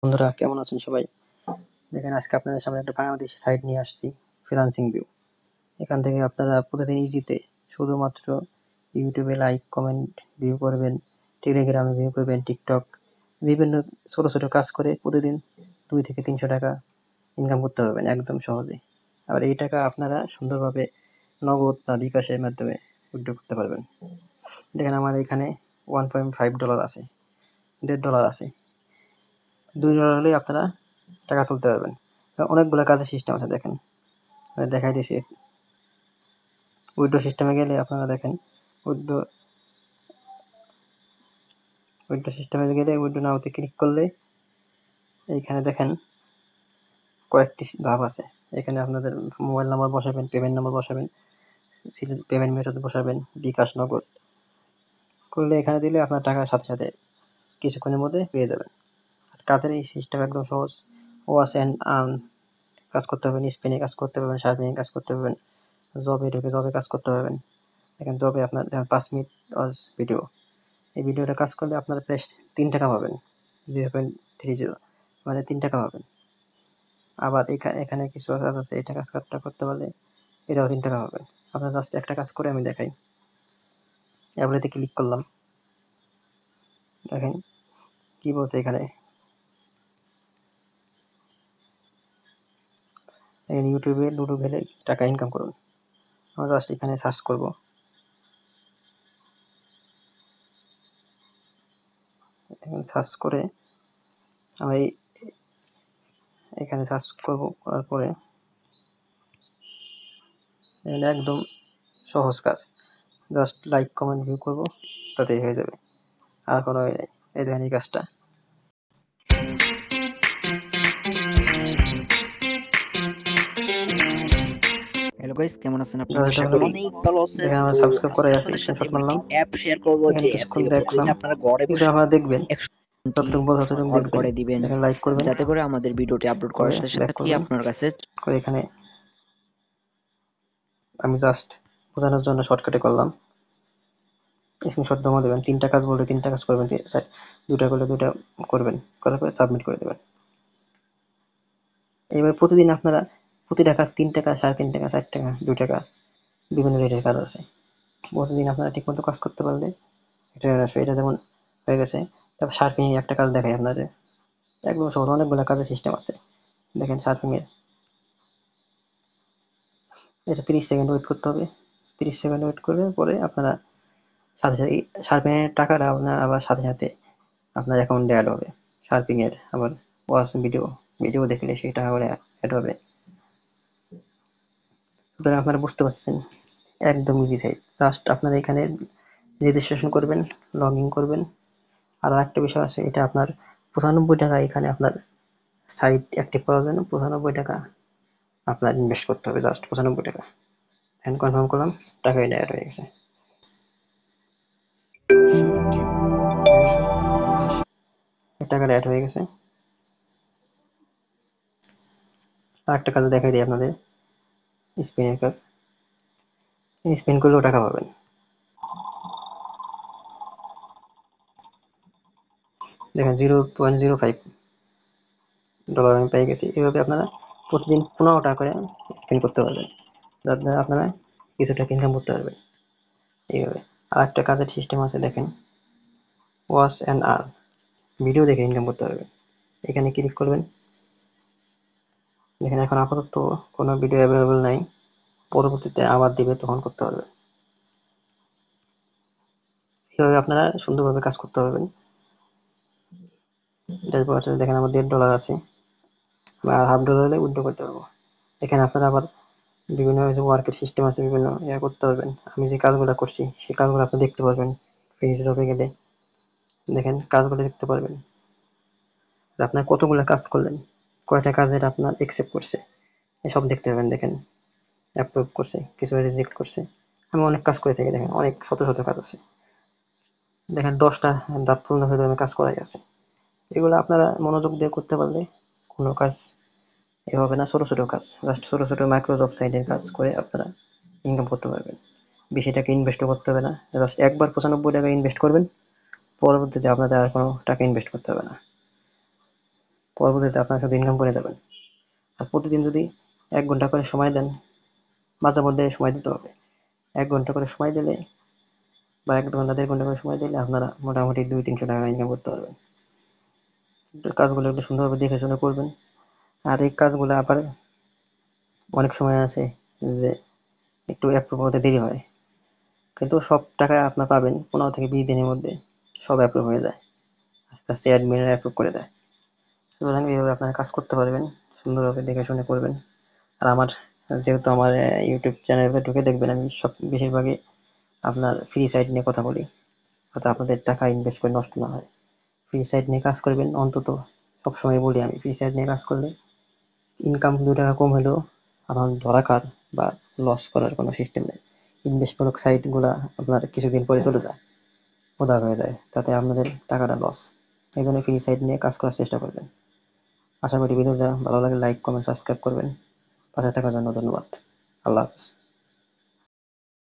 বন্ধুরা কেমন আছেন সবাই? দেখেন আজকে আপনাদের সামনে একটা বাংলাদেশি সাইট নিয়ে আসছি, ফ্রিল্যান্সিং ভিউ। এখান থেকে আপনারা প্রতিদিন ইজিতে শুধুমাত্র ইউটিউবে লাইক কমেন্ট ভিউ করবেন, টেলিগ্রামে ভিউ করবেন, টিকটক বিভিন্ন ছোট ছোট কাজ করে প্রতিদিন 2 থেকে 300 টাকা ইনকাম করতে পারবেন একদম সহজে। আর এই টাকা আপনারা সুন্দরভাবে নগদ বা বিকাশের মাধ্যমে উইথড্র করতে পারবেন। দেখেন আমার এখানে $1.5 আছে, $1.5 আছে। $2 হলেই আপনারা টাকা তুলতে পারবেন। অনেকগুলো কাজের সিস্টেম আছে দেখেন, দেখাই দিছি। উইথড্র সিস্টেমে গেলে আপনারা দেখেন উইথড্র সিস্টেমে গেলে উইথড্র নাওতে ক্লিক করলে এইখানে দেখেন কয়েকটি ধাপ আছে। এখানে আপনাদের মোবাইল নাম্বার বসাবেন, পেমেন্ট নাম্বার বসাবেন, পেমেন্ট মেথড বসাবেন, বিকাশ নগদ করলে এখানে দিলে আপনার টাকা সাথে সাথে কিছুক্ষণের মধ্যে পেয়ে যাবেন। কাজের এই সিস্টেম একদম সহজ। ওয়াচ অ্যান্ড আর্ন কাজ করতে পারবেন, স্পেনে কাজ করতে পারবেন, শার্পিংয়ে কাজ করতে পারবেন, জবে ঢুকে জবে কাজ করতে পারবেন। দেখেন জবে আপনার 5 মিনিট ওয়াচ ভিডিও, এই ভিডিওটা কাজ করলে আপনারা প্রায় 3 টাকা পাবেন, 0.30 মানে 3 টাকা পাবেন। আবার এখানে কিছু কাজ আছে, এটা কাজটা করতে পারলে এটাও 3 টাকা পাবেন। আপনারা জাস্ট একটা কাজ করে আমি দেখাই। অ্যাভরিতে ক্লিক করলাম, দেখেন কি বলছে এখানে। ইউটিউবে লুডো খেলে টাকা ইনকাম করুন। আমরা জাস্ট এখানে সার্চ করব, সার্চ করে আমি এখানে সার্চ করব, করার পরে একদম সহজ কাজ, জাস্ট লাইক কমেন্ট ভিউ করব, তাতেই হয়ে যাবে। আর কোনো নেই। এই দেখেন এই কাজটা। হ্যালো গাইস, কেমন আছেন আপনারা? আশা করি অনেক ভালো আছেন। দেখেন আমার তো সাবস্ক্রাইব আজকে করাই আছে, আপনাদের সাথে স্ক্রিনশট আমরা একটি মারলাম। অ্যাপ শেয়ার করব, এখানে যে অ্যাপ কিছুক্ষণ থেকে দেখলাম, প্রতিদিন আপনারা ঘরে কিন্তু বসে আপনারা দেখবেন 100টি যতটুকু বোঝা ততটুকু অন দেখবেন। করে দিবেন, দেখেন লাইক করবেন, যাতে করে আমাদের ভিডিওটি আপলোড করে করার সাথে ব্যাক সাথে করবেন, আপনার কাছে করে এখানে আমি জাস্ট বোঝানোর জন্য শর্টকাটে করলাম। স্ক্রিনশট জমা দেবেন, 3টা কাজ বললে 3টা কাজ করবেন, 2টা করলে 2টা করবেন, করার পরে সাবমিট করে দেবেন। এইভাবে প্রতিদিন আপনারা প্রতিটা কাজ 3 টাকা, 3.5 টাকা, 4 টাকা, 2 টাকা বিভিন্ন রেটের কাজ আছে। প্রতিদিন আপনারা ঠিকমতো কাজ করতে পারলে এটা আসবে। এটা যেমন হয়ে গেছে। তারপর শার্পিং একটা কাজ দেখাই আপনাদের, একদম সহজ, অনেকগুলো কাজের সিস্টেম আছে। দেখেন শার্পিং এর এটা 30 সেকেন্ড ওয়েট করতে হবে। 30 সেকেন্ড ওয়েট করে পরে আপনারা সাথে সাথে শার্পিং এর টাকাটা আপনার আবার সাথে সাথে আপনার অ্যাকাউন্টে অ্যাড হবে। শার্পিং এর আবার ওয়াচ ভিডিও দেখলে সেই টাকা করে অ্যাড হবে। সুতরাং আপনারা বুঝতে পারছেন, একদম ইজি সাইট। জাস্ট আপনারা এখানে রেজিস্ট্রেশন করবেন, লগ ইন করবেন। আর একটা বিষয় আছে, এটা আপনার 95 টাকা এখানে আপনার সাইট অ্যাক্টিভ করার জন্য 95 টাকা আপনার ইনভেস্ট করতে হবে, জাস্ট 95 টাকা। এখন কনফার্ম করলাম, টাকা এটা অ্যাড হয়ে গেছে। টাকাটা অ্যাড হয়ে গেছে। আর একটা কাজ দেখাই দিই আপনাদের, স্পিনের কাজ। স্পিন করলেও টাকা পাবেন। দেখেন $0.05 আমি পেয়ে গেছি। এভাবে আপনারা প্রতিদিন 15 টাকা করে স্পেন্ড করতে পারবেন, যার দ্বারা আপনারা কিছু টাকা ইনকাম করতে পারবেন এইভাবে। আর একটা কাজের সিস্টেম আছে দেখেন, ওয়াচ অ্যান্ড আর্ন, ভিডিও দেখে ইনকাম করতে পারবেন। এখানে ক্লিক করবেন, দেখেন এখন আপাতত কোনো ভিডিও অ্যাভেলেবল নাই, পরবর্তীতে আবার দিবে, তখন করতে পারবেন। এইভাবে আপনারা সুন্দরভাবে কাজ করতে পারবেন। ড্যাশবোর্ড আছে, দেখেন আমার $1.5 আছে, আর $0.5 হলে উইথড্র করতে পারবো। এখানে আপনারা আবার বিভিন্ন ওয়ার্কের সিস্টেম আছে, বিভিন্ন করতে পারবেন। আমি যে কাজগুলো করছি সেই কাজগুলো আপনি দেখতে পারবেন। ফেস জবে গেলে দেখেন কাজগুলো দেখতে পারবেন, যে আপনার কতগুলো কাজ করলেন, কয়টা কাজের আপনার অ্যাকসেপ্ট করছে, এসব দেখতে পাবেন। দেখেন অ্যাপ্রুভ করছে, কিছু রিজেক্ট করছে। আমি অনেক কাজ করে থাকি, দেখেন অনেক শত শত কাজ আছে। দেখেন 10টা ধাপ পূর্ণ হয়ে আমি কাজ করাই আছে। এগুলো আপনারা মনোযোগ দিয়ে করতে পারলে কোনো কাজ এ হবে না। ছোট ছোট কাজ, জাস্ট ছোট ছোট মাইক্রো জব সাইটের কাজ করে আপনারা ইনকাম করতে পারবেন। বেশি টাকা ইনভেস্টও করতে হবে না, জাস্ট একবার 95 টাকা ইনভেস্ট করবেন, পরবর্তীতে আপনাদের আর কোনো টাকা ইনভেস্ট করতে হবে না। পরবর্তীতে আপনার শুধু ইনকাম করে যাবেন। আর প্রতিদিন যদি 1 ঘন্টা করে সময় দেন, মাঝে মধ্যে সময় দিতে হবে। 1 ঘন্টা করে সময় দিলে বা 1 ঘন্টা 1.5 ঘন্টা করে সময় দিলে আপনারা মোটামুটি 200-300 টাকা ইনকাম করতে পারবেন। কাজগুলো একটু সুন্দরভাবে দেখে শুনে করবেন। আর এই কাজগুলো আবার অনেক সময় আছে যে একটু অ্যাপ্রুভ হতে দেরি হয়, কিন্তু সব টাকা আপনার পাবেন 15 থেকে 20 দিনের মধ্যে সব অ্যাপ্রুভ হয়ে যায়। আস্তে আস্তে অ্যাডমিনরা অ্যাপ্রুভ করে দেয়। সুতরাং এইভাবে আপনারা কাজ করতে পারবেন, সুন্দরভাবে দেখে শুনে করবেন। আর আমার যেহেতু আমার ইউটিউব চ্যানেলে ঢুকে দেখবেন আমি সব বেশিরভাগই আপনার ফ্রি সাইট নিয়ে কথা বলি, যাতে আপনাদের টাকা ইনভেস্ট করে নষ্ট না হয়। ফ্রি সাইট নিয়ে কাজ করবেন অন্তত, সবসময় বলি আমি, ফ্রি সাইট নিয়ে কাজ করলে ইনকাম 2 টাকা কম হলেও আপনার ধরা খাওয়ার বা লস করার কোনো সিস্টেম নেই। ইনভেস্টমূলক সাইটগুলা আপনার কিছুদিন পরে চলে যায়, উধাও হয়ে যায়, তাতে আপনাদের টাকাটা লস। এই জন্য ফ্রি সাইট নিয়ে কাজ করার চেষ্টা করবেন। আশা করি ভিডিওটা ভালো লাগলে লাইক, কমেন্ট, সাবস্ক্রাইব করবেন। পাশে থাকার জন্য ধন্যবাদ। আল্লাহ হাফেজ।